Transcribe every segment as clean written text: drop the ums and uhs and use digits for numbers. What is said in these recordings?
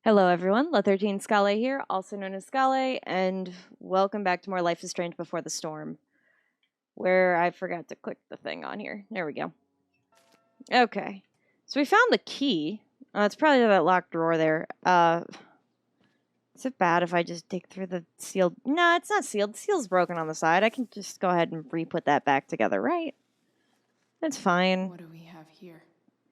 Hello everyone, La13 Scale here, also known as Scale, and welcome back to more Life is Strange Before the Storm, where I forgot to click the thing on here. There we go. Okay, so we found the key. It's probably that locked drawer there. Is it bad if I just dig through the sealed? No, it's not sealed. The seal's broken on the side. I can just go ahead and re-put that back together, right? That's fine. What do we have here?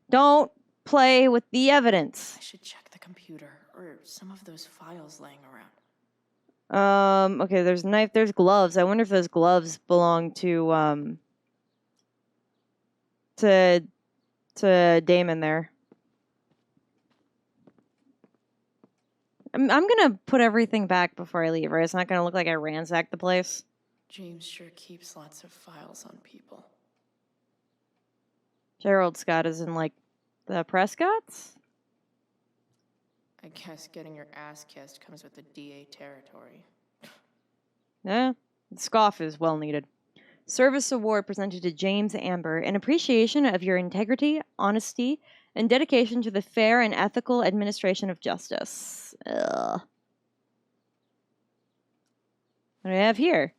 Don't play with the evidence. I should check the computer or some of those files laying around. Okay, there's a knife, there's gloves. I wonder if those gloves belong to Damon there. I'm gonna put everything back before I leave, right? It's not gonna look like I ransacked the place. James sure keeps lots of files on people. Gerald Scott is in, like, the Prescotts? I guess getting your ass kissed comes with the DA territory. Yeah, the scoff is well needed. Service award presented to James Amber in appreciation of your integrity, honesty, and dedication to the fair and ethical administration of justice. Ugh. What do I have here?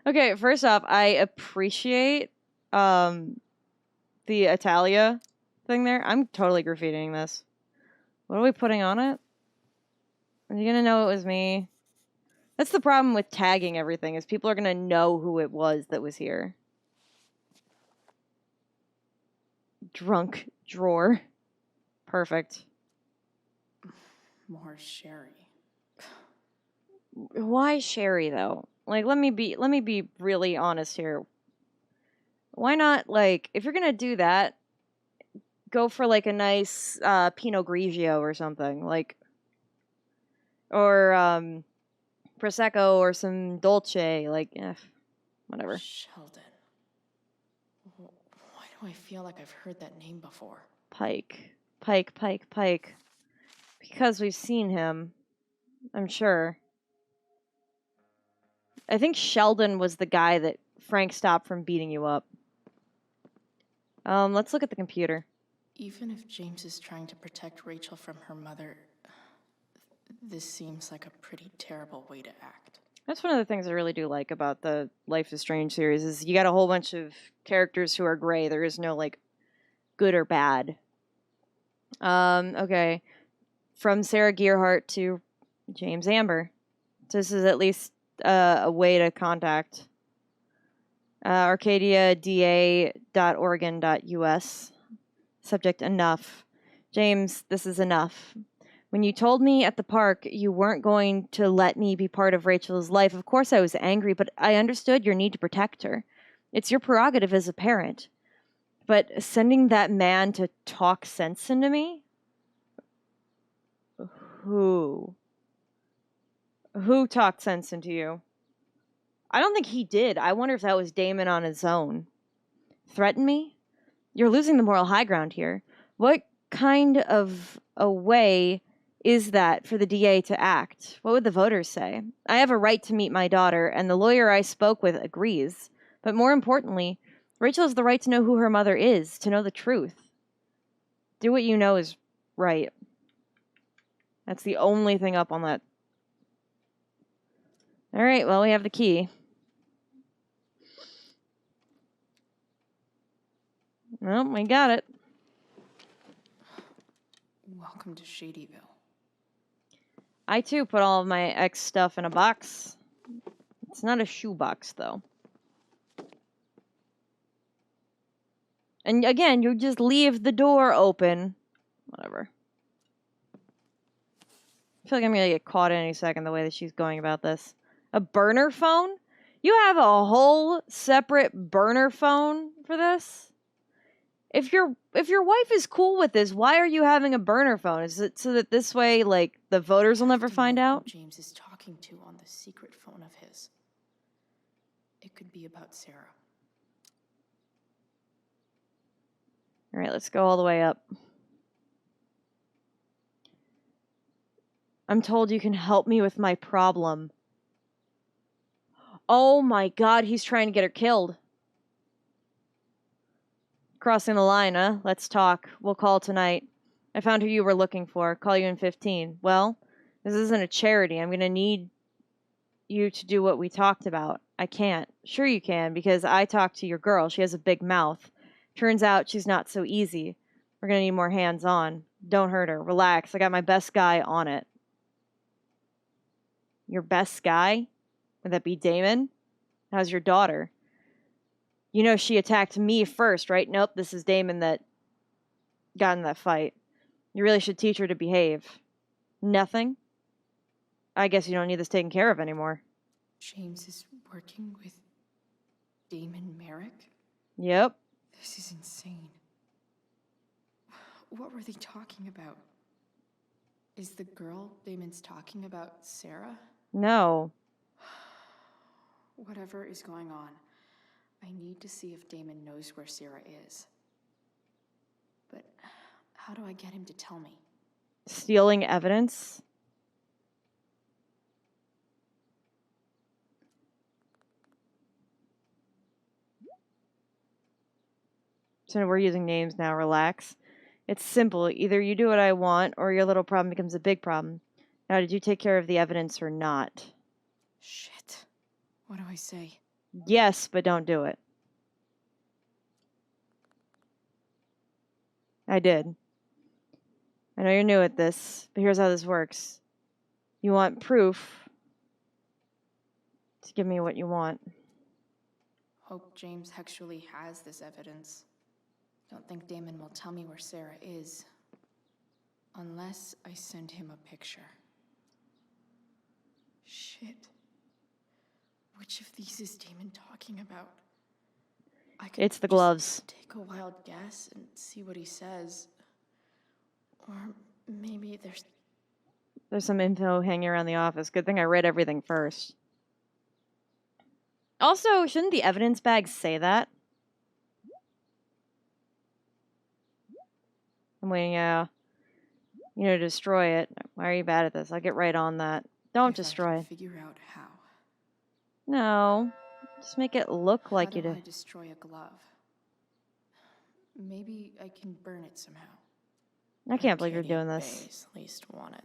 Okay, first off, I appreciate the Italia thing there. I'm totally graffitiing this. What are we putting on it? Are you gonna know it was me? That's the problem with tagging everything, is people are gonna know who it was that was here. Drunk drawer. Perfect. More sherry. Why sherry though? Like, let me be really honest here. Why not, like, if you're gonna do that, go for like a nice Pinot Grigio or something, like, or Prosecco or some Dolce, like, whatever. Sheldon. Why do I feel like I've heard that name before? Pike. Because we've seen him, I'm sure. I think Sheldon was the guy that Frank stopped from beating you up. Let's look at the computer. Even if James is trying to protect Rachel from her mother, this seems like a pretty terrible way to act. That's one of the things I really do like about the Life is Strange series, is you got a whole bunch of characters who are gray. There is no, like, good or bad. Okay. From Sarah Gearhart to James Amber. This is at least a way to contact. ArcadiaDA.Oregon.us. Subject: enough. James, this is enough. When you told me at the park you weren't going to let me be part of Rachel's life, of course I was angry, but I understood your need to protect her. It's your prerogative as a parent. But sending that man to talk sense into me? Who? Who talked sense into you? I don't think he did. I wonder if that was Damon on his own. Threaten me? You're losing the moral high ground here. What kind of a way is that for the DA to act? What would the voters say? I have a right to meet my daughter, and the lawyer I spoke with agrees. But more importantly, Rachel has the right to know who her mother is, to know the truth. Do what you know is right. That's the only thing up on that. All right, well, we have the key. Well, we got it. Welcome to Shadyville. I, too, put all of my ex stuff in a box. It's not a shoebox, though. And again, you just leave the door open. Whatever. I feel like I'm going to get caught any second the way that she's going about this. A burner phone? You have a whole separate burner phone for this? If your wife is cool with this, why are you having a burner phone? Is it so that this way, like, the voters will never find out? Who James is talking to on the secret phone of his. It could be about Sarah. All right, let's go all the way up. I'm told you can help me with my problem. Oh my God, he's trying to get her killed. Crossing the line, huh? Let's talk. We'll call tonight. I found who you were looking for. Call you in 15. Well, this isn't a charity. I'm going to need you to do what we talked about. I can't. Sure you can, because I talked to your girl. She has a big mouth. Turns out she's not so easy. We're going to need more hands-on. Don't hurt her. Relax. I got my best guy on it. Your best guy? Would that be Damon? How's your daughter? You know she attacked me first, right? Nope, this is Damon that got in that fight. You really should teach her to behave. Nothing? I guess you don't need this taken care of anymore. James is working with Damon Merrick? Yep. This is insane. What were they talking about? Is the girl Damon's talking about Sarah? No. Whatever is going on, I need to see if Damon knows where Sarah is. But how do I get him to tell me? Stealing evidence? So we're using names now, relax. It's simple. Either you do what I want, or your little problem becomes a big problem. Now, did you take care of the evidence or not? Shit. What do I say? Yes, but don't do it. I did. I know you're new at this, but here's how this works. You want proof to give me what you want. Hope James actually has this evidence. Don't think Damon will tell me where Sarah is. Unless I send him a picture. Shit. Which of these is Damon talking about? It's the gloves. Take a wild guess and see what he says. Or maybe There's some info hanging around the office. Good thing I read everything first. Also, shouldn't the evidence bag say that? I'm waiting, to destroy it. Why are you bad at this? I'll get right on that. Don't destroy. I can figure out how. No. Just make it look like you How do did. I destroy a glove? Maybe I can burn it somehow. I can't believe you're Arcadia doing this. Bay's least wanted.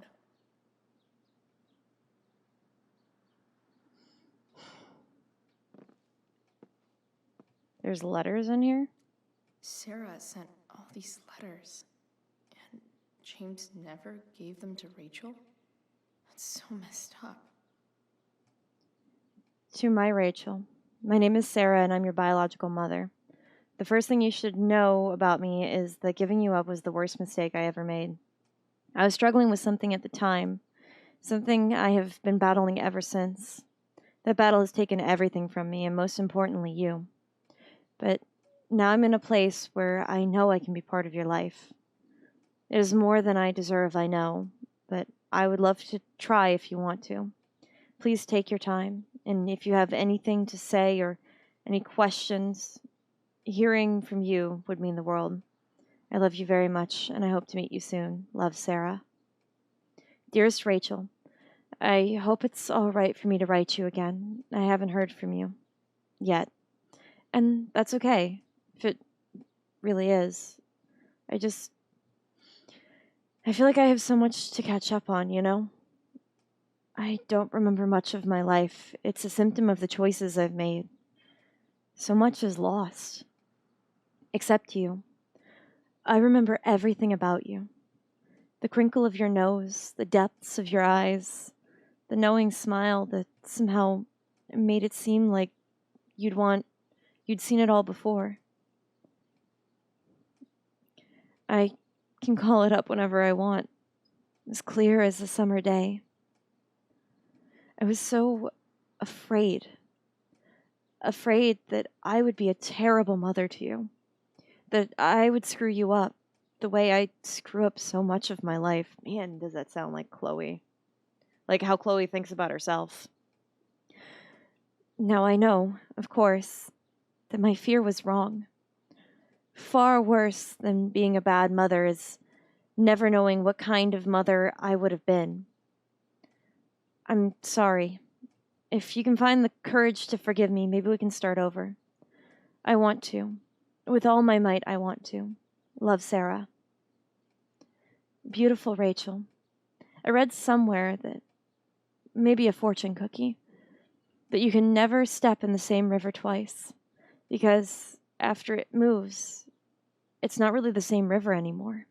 There's letters in here? Sarah sent all these letters, and James never gave them to Rachel? That's so messed up. To my Rachel. My name is Sarah, and I'm your biological mother. The first thing you should know about me is that giving you up was the worst mistake I ever made. I was struggling with something at the time, something I have been battling ever since. That battle has taken everything from me, and most importantly, you. But now I'm in a place where I know I can be part of your life. It is more than I deserve, I know, but I would love to try if you want to. Please take your time, and if you have anything to say or any questions, hearing from you would mean the world. I love you very much, and I hope to meet you soon. Love, Sarah. Dearest Rachel, I hope it's all right for me to write you again. I haven't heard from you yet. And that's okay, if it really is. I feel like I have so much to catch up on, you know? I don't remember much of my life. It's a symptom of the choices I've made. So much is lost. Except you. I remember everything about you. The crinkle of your nose, the depths of your eyes, the knowing smile that somehow made it seem like you'd seen it all before. I can call it up whenever I want, as clear as a summer day. I was so afraid that I would be a terrible mother to you, that I would screw you up the way I screw up so much of my life. Man, does that sound like Chloe. Like how Chloe thinks about herself. Now I know, of course, that my fear was wrong. Far worse than being a bad mother is never knowing what kind of mother I would have been. I'm sorry. If you can find the courage to forgive me, maybe we can start over. I want to. With all my might, I want to. Love, Sarah. Beautiful Rachel. I read somewhere that maybe a fortune cookie that you can never step in the same river twice because after it moves, it's not really the same river anymore.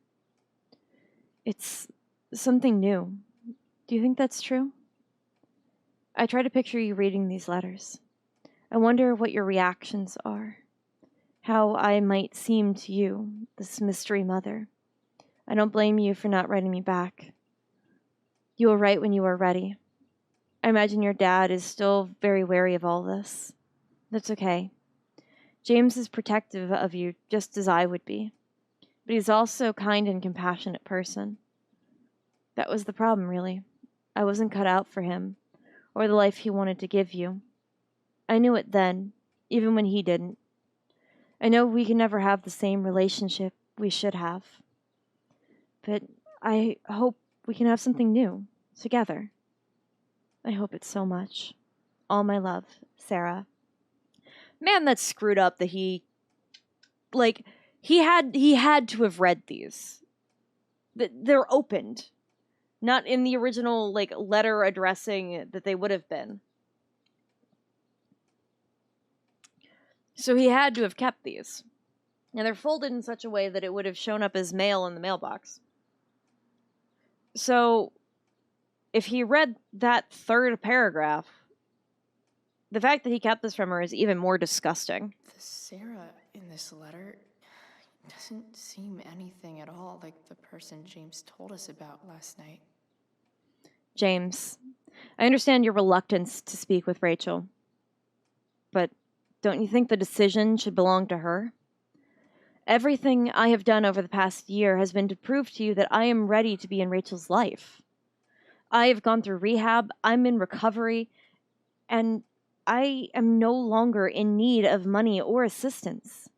It's something new. Do you think that's true? I try to picture you reading these letters. I wonder what your reactions are. How I might seem to you, this mystery mother. I don't blame you for not writing me back. You will write when you are ready. I imagine your dad is still very wary of all this. That's okay. James is protective of you just as I would be. But he's also a kind and compassionate person. That was the problem, really. I wasn't cut out for him, or the life he wanted to give you. I knew it then, even when he didn't. I know we can never have the same relationship we should have. But I hope we can have something new, together. I hope it so much. All my love, Sarah. Man, that's screwed up that he had to have read these. They're opened. Not in the original letter addressing that they would have been. So he had to have kept these. And they're folded in such a way that it would have shown up as mail in the mailbox. So if he read that third paragraph, the fact that he kept this from her is even more disgusting. The Sarah in this letter doesn't seem anything at all like the person James told us about last night. James, I understand your reluctance to speak with Rachel. But don't you think the decision should belong to her? Everything I have done over the past year has been to prove to you that I am ready to be in Rachel's life. I have gone through rehab, I'm in recovery, and I am no longer in need of money or assistance.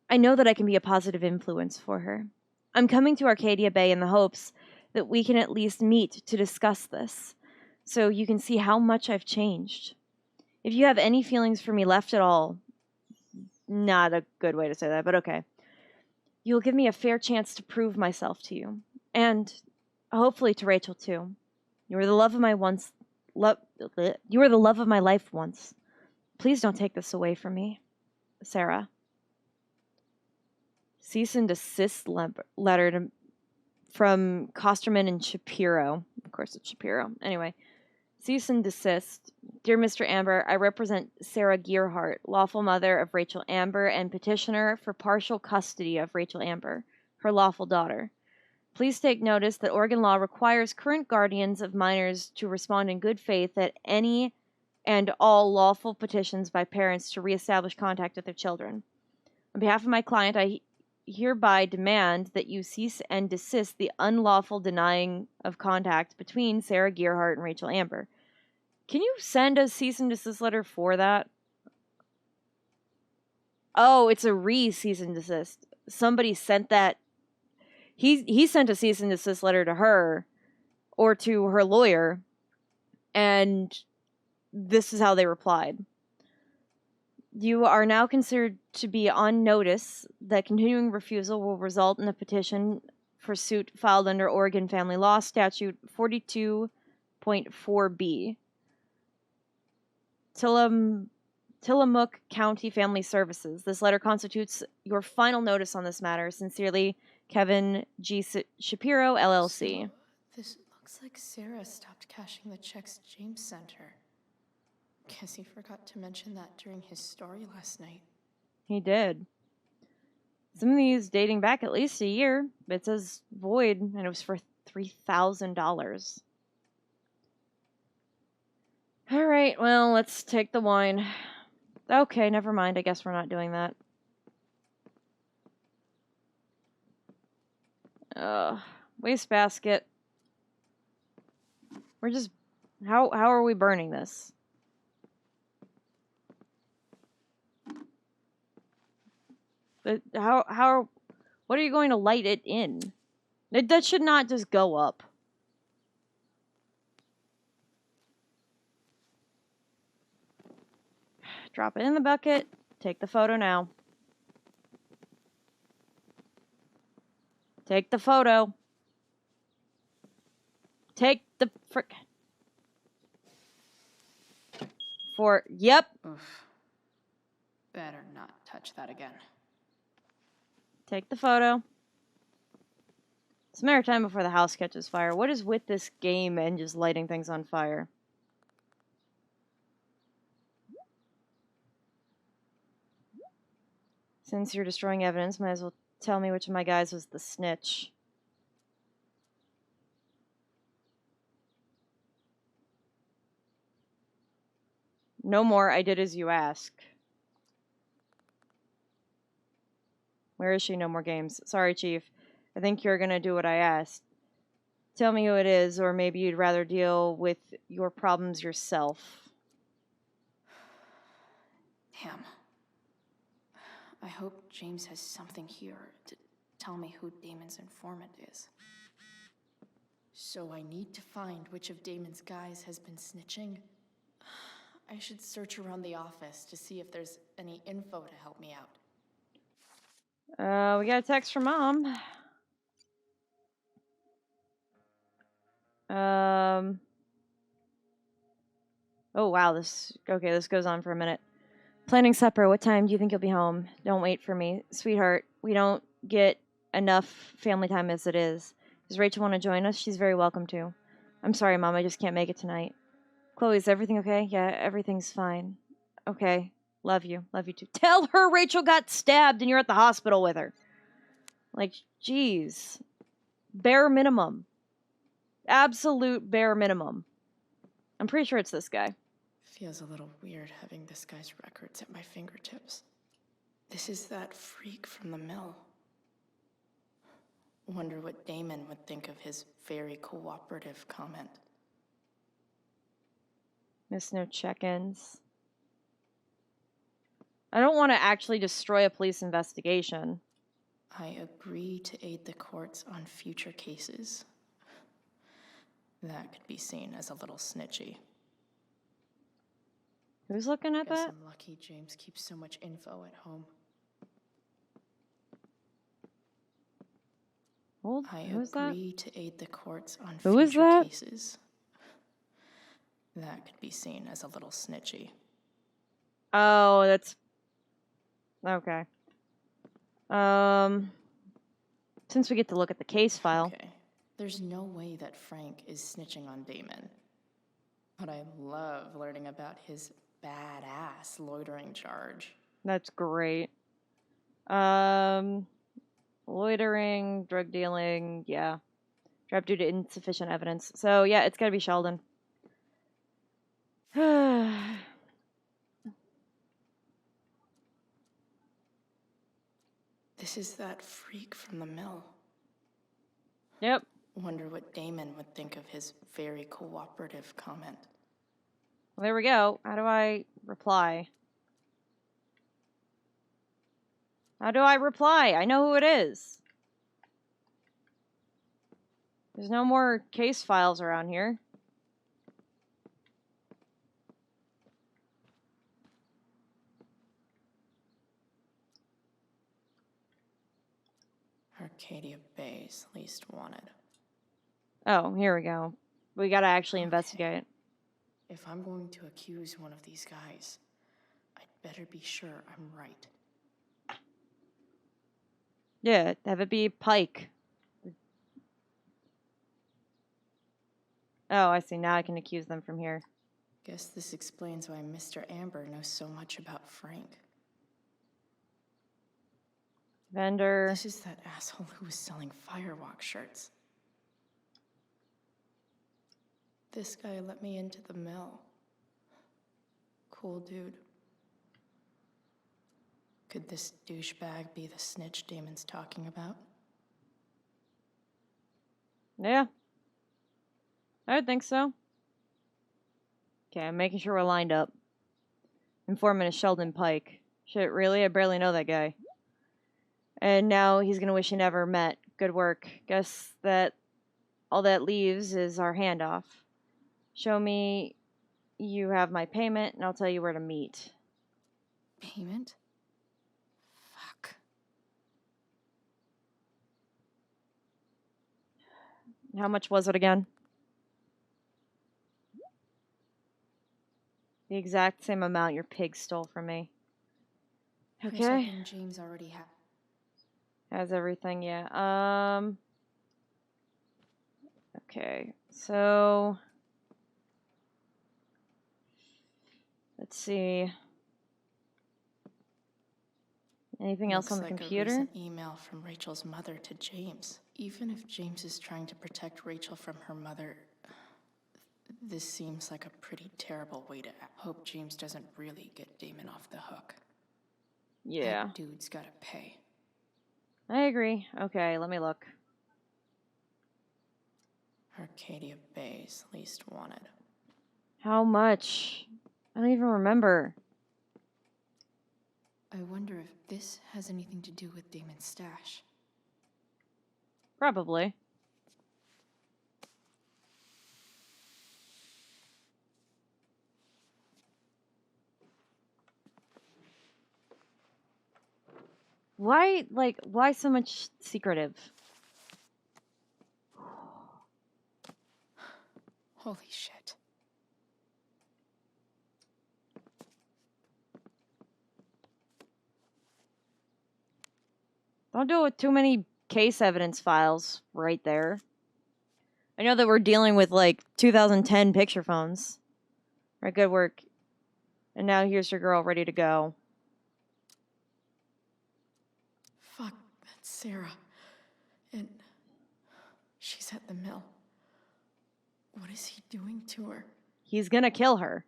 I know that I can be a positive influence for her. I'm coming to Arcadia Bay in the hopes that we can at least meet to discuss this, so you can see how much I've changed. If you have any feelings for me left at all, not a good way to say that, but okay, you'll give me a fair chance to prove myself to you, and hopefully to Rachel too. You were the love of my you were the love of my life once. Please don't take this away from me, Sarah. Cease and desist letter from Kosterman and Shapiro. Of course, it's Shapiro. Anyway, cease and desist. Dear Mr. Amber, I represent Sarah Gearhart, lawful mother of Rachel Amber and petitioner for partial custody of Rachel Amber, her lawful daughter. Please take notice that Oregon law requires current guardians of minors to respond in good faith at any and all lawful petitions by parents to reestablish contact with their children. On behalf of my client, I hereby demand that you cease and desist the unlawful denying of contact between Sarah Gearhart and Rachel Amber. Can you send a cease and desist letter for that? Oh, it's a cease and desist. Somebody sent that. He sent a cease and desist letter to her or to her lawyer, and this is how they replied. You are now considered to be on notice that continuing refusal will result in a petition for suit filed under Oregon Family Law Statute 42.4b. Tillamook County Family Services. This letter constitutes your final notice on this matter. Sincerely, Kevin G. Shapiro, LLC. So, this looks like Sarah stopped cashing the checks James sent her. Guess he forgot to mention that during his story last night. He did. Some of these dating back at least a year. It says void, and it was for $3,000. All right, well, let's take the wine. Okay, never mind. I guess we're not doing that. Wastebasket. We're just... How are we burning this? What are you going to light it in? That should not just go up. Drop it in the bucket. Take the photo now. Take the photo. Take the frick. Yep. Oof. Better not touch that again. Take the photo. It's a matter of time before the house catches fire. What is with this game and just lighting things on fire? Since you're destroying evidence, might as well tell me which of my guys was the snitch. No more, I did as you ask. Where is she? No more games. Sorry, Chief. I think you're gonna do what I asked. Tell me who it is, or maybe you'd rather deal with your problems yourself. Damn. I hope James has something here to tell me who Damon's informant is. So I need to find which of Damon's guys has been snitching. I should search around the office to see if there's any info to help me out. We got a text from Mom. Oh, wow, this goes on for a minute. Planning supper. What time do you think you'll be home? Don't wait for me. Sweetheart, we don't get enough family time as it is. Does Rachel want to join us? She's very welcome to. I'm sorry, Mom, I just can't make it tonight. Chloe, is everything okay? Yeah, everything's fine. Okay. Love you. Love you too. Tell her Rachel got stabbed and you're at the hospital with her. Like, jeez. Bare minimum. Absolute bare minimum. I'm pretty sure it's this guy. Feels a little weird having this guy's records at my fingertips. This is that freak from the mill. Wonder what Damon would think of his very cooperative comment. Miss no check-ins. I don't want to actually destroy a police investigation. I agree to aid the courts on future cases. That could be seen as a little snitchy. Who's looking at Guess that? I'm lucky James keeps so much info at home. Hold. I Who's that? agree to aid the courts on Who is future that? cases. That could be seen as a little snitchy. Oh, that's okay. Since we get to look at the case file. Okay. There's no way that Frank is snitching on Damon. But I love learning about his badass loitering charge. That's great. Loitering, drug dealing, yeah. Dropped due to insufficient evidence. So, yeah, it's gotta be Sheldon. This is that freak from the mill. Yep. Wonder what Damon would think of his very cooperative comment. Well, there we go. How do I reply? How do I reply? I know who it is. There's no more case files around here. Arcadia Bay's least wanted. Oh, here we go. We gotta actually Okay. investigate. If I'm going to accuse one of these guys, I'd better be sure I'm right. Yeah, have it be Pike. Oh, I see. Now I can accuse them from here. Guess this explains why Mr. Amber knows so much about Frank. Vendor. This is that asshole who was selling Firewalk shirts. This guy let me into the mill. Cool dude. Could this douchebag be the snitch Damon's talking about? Yeah. I would think so. Okay, I'm making sure we're lined up. Informant is Sheldon Pike. Shit, really? I barely know that guy. And now he's gonna wish he never met. Good work. Guess that all that leaves is our handoff. Show me you have my payment, and I'll tell you where to meet. Payment? Fuck. How much was it again? The exact same amount your pig stole from me. Here's Okay. hoping James already Has everything, yeah. Okay, so let's see. Anything else on Looks the like a computer? recent email from Rachel's mother to James. Even if James is trying to protect Rachel from her mother, this seems like a pretty terrible way to act. Hope James doesn't really get Damon off the hook. Yeah, That dude's gotta pay. I agree. Okay, let me look. Arcadia Bay's least wanted. How much? I don't even remember. I wonder if this has anything to do with Damon's stash. Probably. Why so much secretive? Holy shit. Don't do it with too many case evidence files right there. I know that we're dealing with like 2010 picture phones. Right, good work. And now here's your girl ready to go. Fuck, that's Sarah. And she's at the mill. What is he doing to her? He's gonna kill her.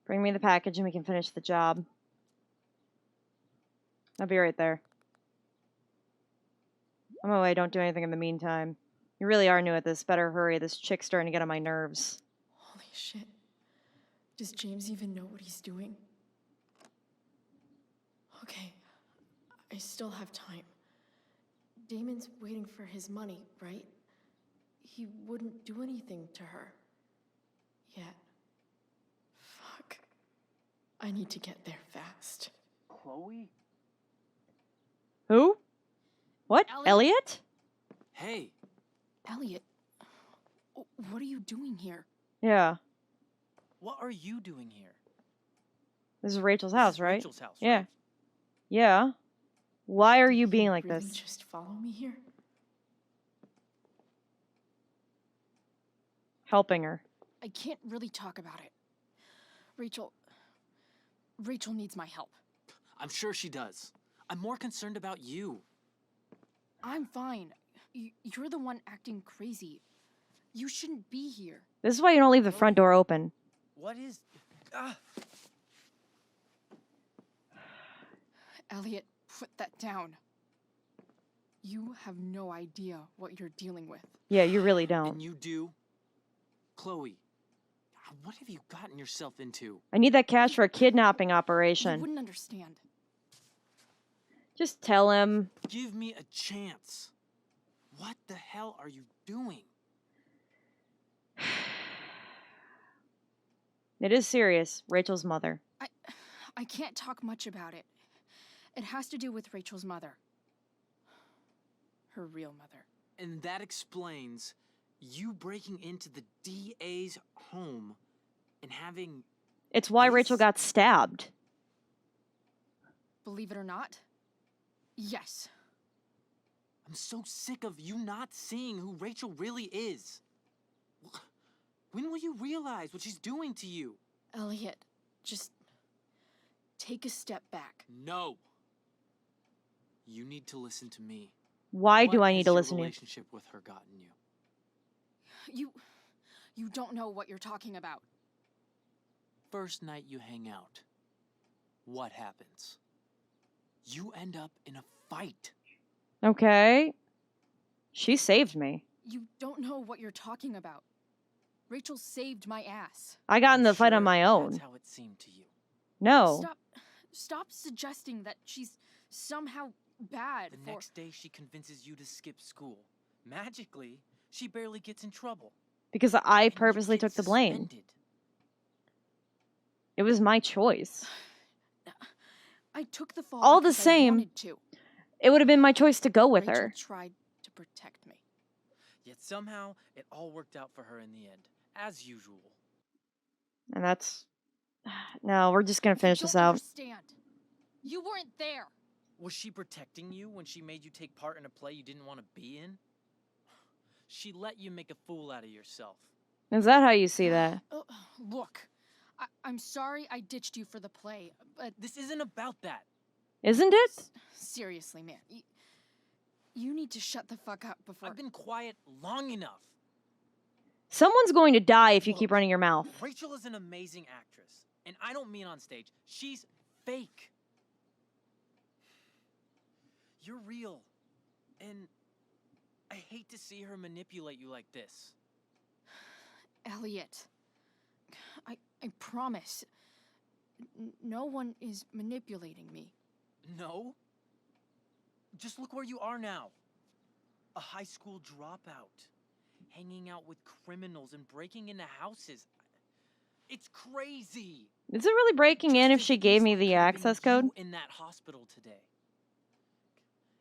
Bring me the package and we can finish the job. I'll be right there. I'm away, don't do anything in the meantime. You really are new at this. Better hurry. This chick's starting to get on my nerves. Holy shit. Does James even know what he's doing? Okay, I still have time. Damon's waiting for his money, right? He wouldn't do anything to her. Yet. Fuck. I need to get there fast. Chloe? Who? What? Elliot? Hey, Elliot, what are you doing here? Yeah. what are you doing here? This is Rachel's This house, is right? Rachel's house, Yeah. right? Yeah. Why are Did you he being like really this? just follow me here? Helping her. I can't really talk about it. Rachel needs my help. I'm sure she does. I'm more concerned about you. I'm fine. You're the one acting crazy. You shouldn't be here. This is why you don't leave the front door open. What is... Ah! Elliot, put that down. You have no idea what you're dealing with. Yeah, you really And don't. you do? Chloe, what have you gotten yourself into? I need that cash for a kidnapping You operation. wouldn't understand. Just tell him. Give me a chance. What the hell are you doing? It is serious. Rachel's mother. I can't talk much about it. It has to do with Rachel's mother. Her real mother. And that explains you breaking into the DA's home and having... It's why This- Rachel got stabbed. Believe it or not, yes. I'm so sick of you not seeing who Rachel really is. When will you realize what she's doing to you? Elliot, just take a step back. No. You need to listen to me. Why do What I need has to your listen to you? relationship with her gotten you? You don't know what you're talking about. First night you hang out, what happens? You end up in a fight. Okay. She saved me. You don't know what you're talking about. Rachel saved my ass. I got in the fight on Sure, my own. That's how it seemed to you. No. Stop suggesting that she's somehow bad The for... next day she convinces you to skip school. Magically, she barely gets in trouble. Because I And you purposely get took the blame. suspended. It was my choice. I took the fall All the because I same, wanted to. It would have been my choice to go with Rachel her. tried to protect me. Yet somehow, it all worked out for her in the end, as usual. And that's... No, we're just gonna finish You this don't out. understand. You weren't there. Was she protecting you when she made you take part in a play you didn't want to be in? She let you make a fool out of yourself. Is that how you see that? Oh, look, I'm sorry I ditched you for the play, but This isn't about that. Isn't it? seriously, man, you need to shut the fuck up before. I've been quiet long enough. Someone's going to die if you keep Look, running your mouth. Rachel is an amazing actress, and I don't mean on stage. She's fake. You're real, and I hate to see her manipulate you like this. Elliot, I promise, no one is manipulating me. No? Just look where you are now. A high school dropout. Hanging out with criminals and breaking into houses. It's crazy. Is it really breaking in if Just she as gave me easily the could've been access code? you in that hospital today.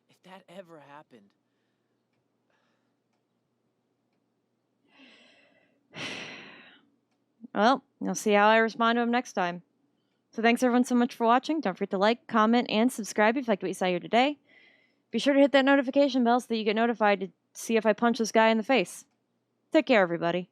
If that ever happened. Well, you'll see how I respond to him next time. So thanks everyone so much for watching. Don't forget to like, comment, and subscribe if you liked what you saw here today. Be sure to hit that notification bell so that you get notified to see if I punch this guy in the face. Take care, everybody.